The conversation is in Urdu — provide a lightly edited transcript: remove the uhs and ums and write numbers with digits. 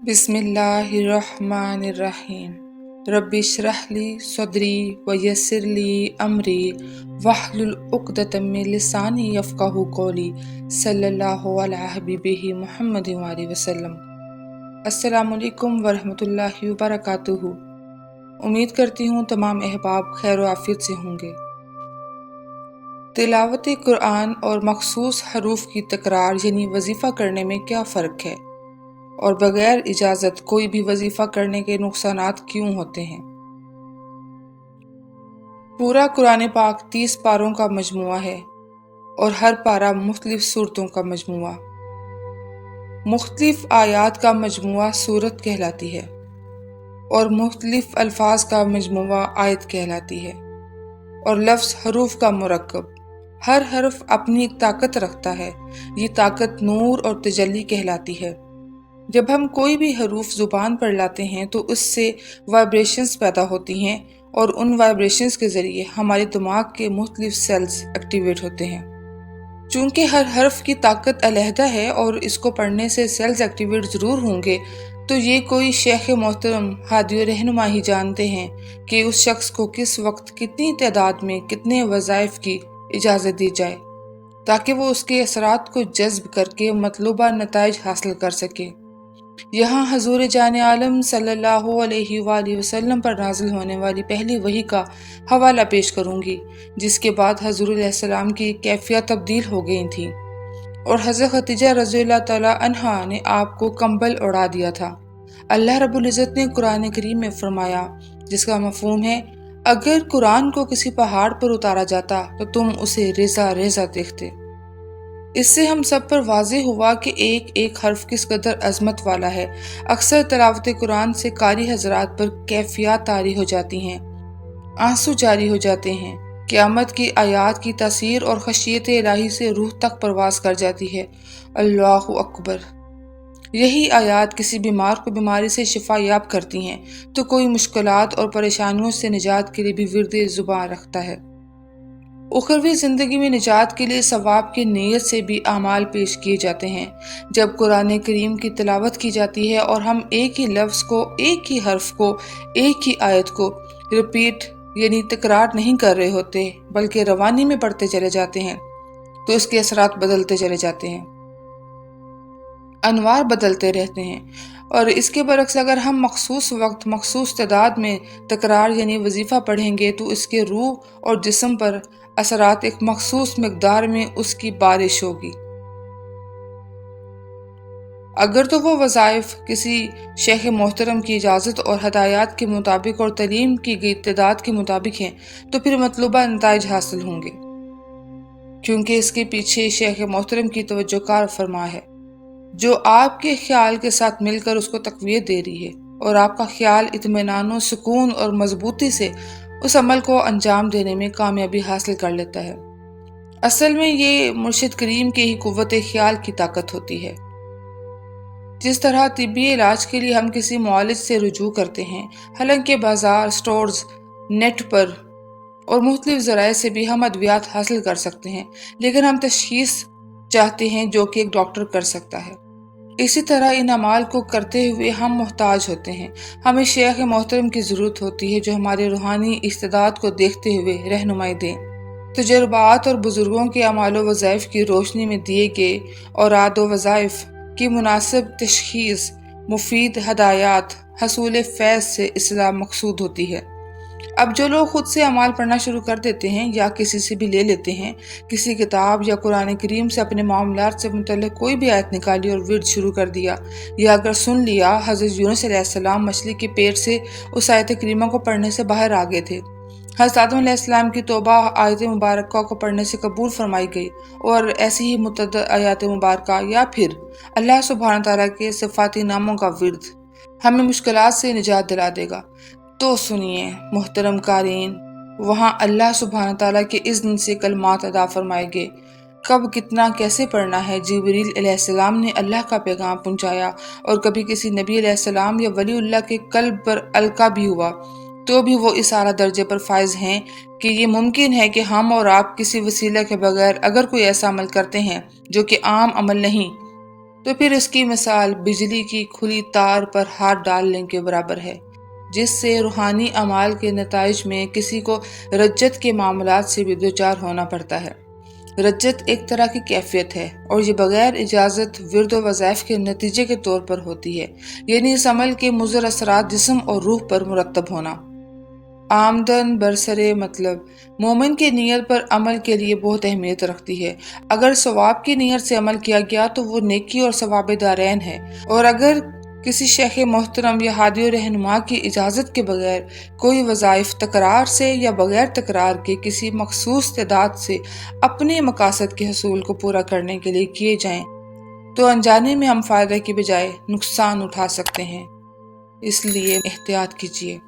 بسم اللہ الرحمن الرحیم رب اشرح لی صدری ویسر لی امری واحلل عقدۃ من لسانی یفقہوا قولی صلی اللہ علی حبیبہ محمد وآلہ وسلم۔ السلام علیکم ورحمۃ اللہ وبرکاتہ۔ امید کرتی ہوں تمام احباب خیر و عافیت سے ہوں گے۔ تلاوت قرآن اور مخصوص حروف کی تکرار یعنی وظیفہ کرنے میں کیا فرق ہے، اور بغیر اجازت کوئی بھی وظیفہ کرنے کے نقصانات کیوں ہوتے ہیں؟ پورا قرآن پاک 30 پاروں کا مجموعہ ہے اور ہر پارہ مختلف صورتوں کا مجموعہ، مختلف آیات کا مجموعہ سورت کہلاتی ہے اور مختلف الفاظ کا مجموعہ آیت کہلاتی ہے، اور لفظ حروف کا مرکب۔ ہر حرف اپنی ایک طاقت رکھتا ہے، یہ طاقت نور اور تجلی کہلاتی ہے۔ جب ہم کوئی بھی حروف زبان پر لاتے ہیں تو اس سے وائبریشنز پیدا ہوتی ہیں، اور ان وائبریشنز کے ذریعے ہمارے دماغ کے مختلف سیلز ایکٹیویٹ ہوتے ہیں۔ چونکہ ہر حرف کی طاقت علیحدہ ہے اور اس کو پڑھنے سے سیلز ایکٹیویٹ ضرور ہوں گے، تو یہ کوئی شیخ محترم ہادی و رہنما ہی جانتے ہیں کہ اس شخص کو کس وقت کتنی تعداد میں کتنے وظائف کی اجازت دی جائے تاکہ وہ اس کے اثرات کو جذب کر کے مطلوبہ نتائج حاصل کر سکے۔ یہاں حضور جان عالم صلی اللہ علیہ وآلہ وسلم پر نازل ہونے والی پہلی وحی کا حوالہ پیش کروں گی، جس کے بعد حضور علیہ السلام کی کیفیت تبدیل ہو گئی تھی اور حضرت خدیجہ رضی اللہ تعالی عنہا نے آپ کو کمبل اڑا دیا تھا۔ اللہ رب العزت نے قرآن کریم میں فرمایا، جس کا مفہوم ہے، اگر قرآن کو کسی پہاڑ پر اتارا جاتا تو تم اسے ریزہ ریزہ دیکھتے۔ اس سے ہم سب پر واضح ہوا کہ ایک ایک حرف کس قدر عظمت والا ہے۔ اکثر تلاوت قرآن سے قاری حضرات پر کیفیات طاری ہو جاتی ہیں، آنسو جاری ہو جاتے ہیں، قیامت کی آیات کی تاثیر اور خشیت الہی سے روح تک پرواز کر جاتی ہے۔ اللہ اکبر! یہی آیات کسی بیمار کو بیماری سے شفا یاب کرتی ہیں تو کوئی مشکلات اور پریشانیوں سے نجات کے لیے بھی ورد زبان رکھتا ہے۔ اخروی زندگی میں نجات کے لیے ثواب کی نیت سے بھی اعمال پیش کیے جاتے ہیں۔ جب قرآن کریم کی تلاوت کی جاتی ہے اور ہم ایک ہی لفظ کو، ایک ہی حرف کو، ایک ہی آیت کو ریپیٹ یعنی تکرار نہیں کر رہے ہوتے بلکہ روانی میں پڑھتے چلے جاتے ہیں، تو اس کے اثرات بدلتے چلے جاتے ہیں، انوار بدلتے رہتے ہیں۔ اور اس کے برعکس اگر ہم مخصوص وقت مخصوص تعداد میں تکرار یعنی وظیفہ پڑھیں گے تو اس کے روح اور جسم پر اثرات ایک مخصوص مقدار میں اس کی بارش ہوگی۔ اگر تو وہ وظائف کسی شیخ محترم کی اجازت اور ہدایات کے مطابق اور تعلیم کی گئی تعداد کے مطابق ہیں تو پھر مطلوبہ نتائج حاصل ہوں گے، کیونکہ اس کے پیچھے شیخ محترم کی توجہ کار فرما ہے، جو آپ کے خیال کے ساتھ مل کر اس کو تقویت دے رہی ہے، اور آپ کا خیال اطمینان و سکون اور مضبوطی سے اس عمل کو انجام دینے میں کامیابی حاصل کر لیتا ہے۔ اصل میں یہ مرشد کریم کی ہی قوت خیال کی طاقت ہوتی ہے۔ جس طرح طبی علاج کے لیے ہم کسی معالج سے رجوع کرتے ہیں، حالانکہ بازار، سٹورز، نیٹ پر اور مختلف ذرائع سے بھی ہم ادویات حاصل کر سکتے ہیں، لیکن ہم تشخیص چاہتے ہیں جو کہ ایک ڈاکٹر کر سکتا ہے۔ اسی طرح ان اعمال کو کرتے ہوئے ہم محتاج ہوتے ہیں، ہمیں شیخ محترم کی ضرورت ہوتی ہے جو ہمارے روحانی استعداد کو دیکھتے ہوئے رہنمائی دیں۔ تجربات اور بزرگوں کے اعمال و وظائف کی روشنی میں دیے گئے اوراد و وظائف کی مناسب تشخیص، مفید ہدایات، حصول فیض سے اصلاح مقصود ہوتی ہے۔ اب جو لوگ خود سے اعمال پڑھنا شروع کر دیتے ہیں یا کسی سے بھی لے لیتے ہیں، کسی کتاب یا قرآن کریم سے اپنے معاملات سے متعلق کوئی بھی آیت نکالی اور ورد شروع کر دیا، یا اگر سن لیا حضرت یونس علیہ السلام مچھلی کے پیٹ سے اس آیت کریمہ کو پڑھنے سے باہر آ گئے تھے، حضرت آدم علیہ السلام کی توبہ آیت مبارکہ کو پڑھنے سے قبول فرمائی گئی، اور ایسی ہی متعدد آیات مبارکہ، یا پھر اللہ سبحانہ تعالیٰ کے صفاتی ناموں کا ورد ہمیں مشکلات سے نجات دلا دے گا۔ تو سنیے محترم قارئین، وہاں اللہ سبحانہ تعالیٰ کے اذن سے کلمات ادا فرمائے گئے، کب کتنا کیسے پڑھنا ہے۔ جبریل علیہ السلام نے اللہ کا پیغام پہنچایا، اور کبھی کسی نبی علیہ السلام یا ولی اللہ کے قلب پر القا بھی ہوا، تو بھی وہ اس اعلیٰ درجے پر فائز ہیں کہ یہ ممکن ہے کہ ہم اور آپ کسی وسیلہ کے بغیر اگر کوئی ایسا عمل کرتے ہیں جو کہ عام عمل نہیں، تو پھر اس کی مثال بجلی کی کھلی تار پر ہاتھ ڈالنے کے برابر ہے، جس سے روحانی اعمال کے نتائج میں کسی کو رجت کے معاملات سے بھی دوچار ہونا پڑتا ہے۔ رجت ایک طرح کی کیفیت ہے، اور یہ بغیر اجازت ورد و وظائف کے نتیجے کے طور پر ہوتی ہے، یعنی اس عمل کے مضر اثرات جسم اور روح پر مرتب ہونا۔ آمدن برسرے مطلب مومن کی نیت پر عمل کے لیے بہت اہمیت رکھتی ہے۔ اگر ثواب کی نیت سے عمل کیا گیا تو وہ نیکی اور ثواب دارین ہے، اور اگر کسی شیخ محترم یا ہادی و رہنما کی اجازت کے بغیر کوئی وظائف تکرار سے یا بغیر تکرار کے کسی مخصوص تعداد سے اپنے مقاصد کے حصول کو پورا کرنے کے لیے کیے جائیں تو انجانے میں ہم فائدہ کی بجائے نقصان اٹھا سکتے ہیں، اس لیے احتیاط کیجیے۔